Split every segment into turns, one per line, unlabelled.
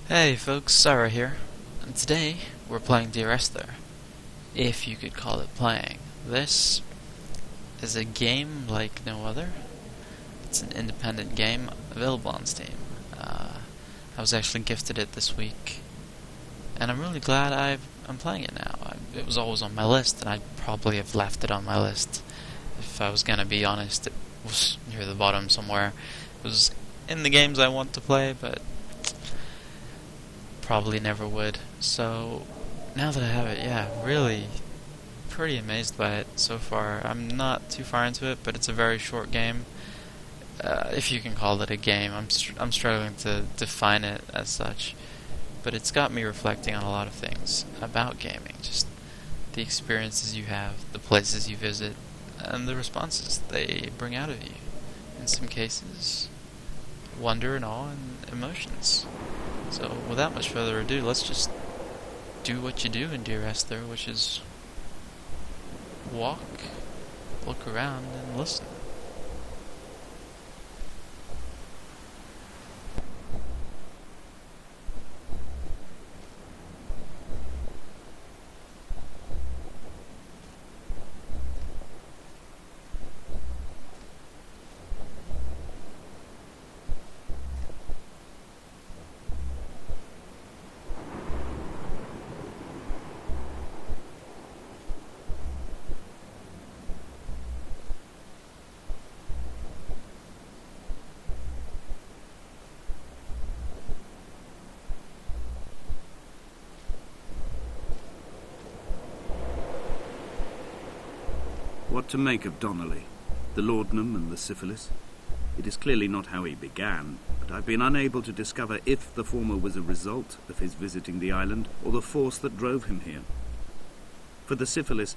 Hey folks, Syra here, and today we're playing Dear Esther, if you could call it playing. This is a game like no other. It's an independent game available on Steam. I was actually gifted it this week, and I'm really glad I'm playing it now. It was always on my list, and I'd probably have left it on my list if I was gonna be honest. It was near the bottom somewhere. It was in the games I want to play, but probably never would. So now that I have it, yeah, really pretty amazed by it so far. I'm not too far into it, but it's a very short game. If you can call it a game, I'm struggling to define it as such. But it's got me reflecting on a lot of things about gaming, just the experiences you have, the places you visit, and the responses they bring out of you. In some cases, wonder and awe and emotions. So, without much further ado, let's just do what you do in Dear Esther, which is walk, look around, and listen.
What to make of Donnelly, the laudanum and the syphilis? It is clearly not how he began, but I've been unable to discover if the former was a result of his visiting the island or the force that drove him here. For the syphilis,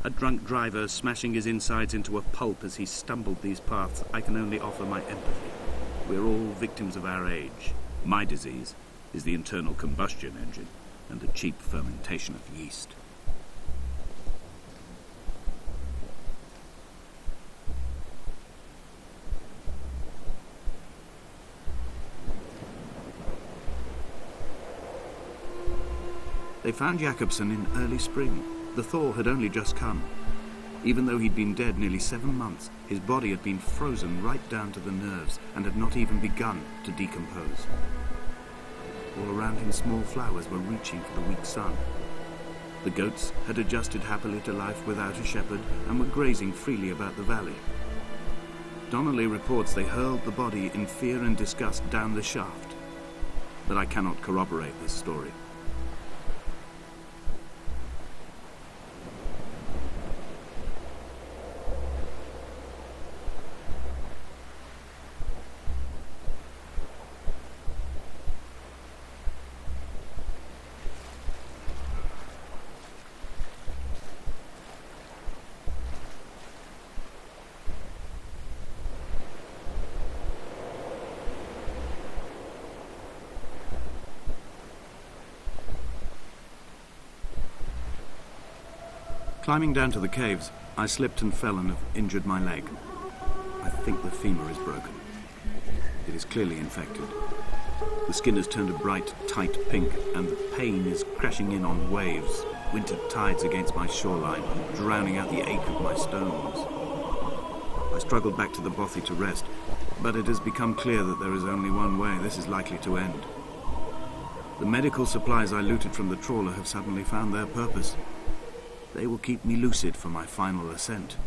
a drunk driver smashing his insides into a pulp as he stumbled these paths, I can only offer my empathy. We're all victims of our age. My disease is the internal combustion engine and the cheap fermentation of yeast. They found Jakobsen in early spring. The thaw had only just come. Even though he'd been dead nearly 7 months, his body had been frozen right down to the nerves and had not even begun to decompose. All around him small flowers were reaching for the weak sun. The goats had adjusted happily to life without a shepherd and were grazing freely about the valley. Donnelly reports they hurled the body in fear and disgust down the shaft, but I cannot corroborate this story. Climbing down to the caves, I slipped and fell and have injured my leg. I think the femur is broken. It is clearly infected. The skin has turned a bright, tight pink, and the pain is crashing in on waves, winter tides against my shoreline, drowning out the ache of my stones. I struggled back to the bothy to rest, but it has become clear that there is only one way this is likely to end. The medical supplies I looted from the trawler have suddenly found their purpose. They will keep me lucid for my final ascent.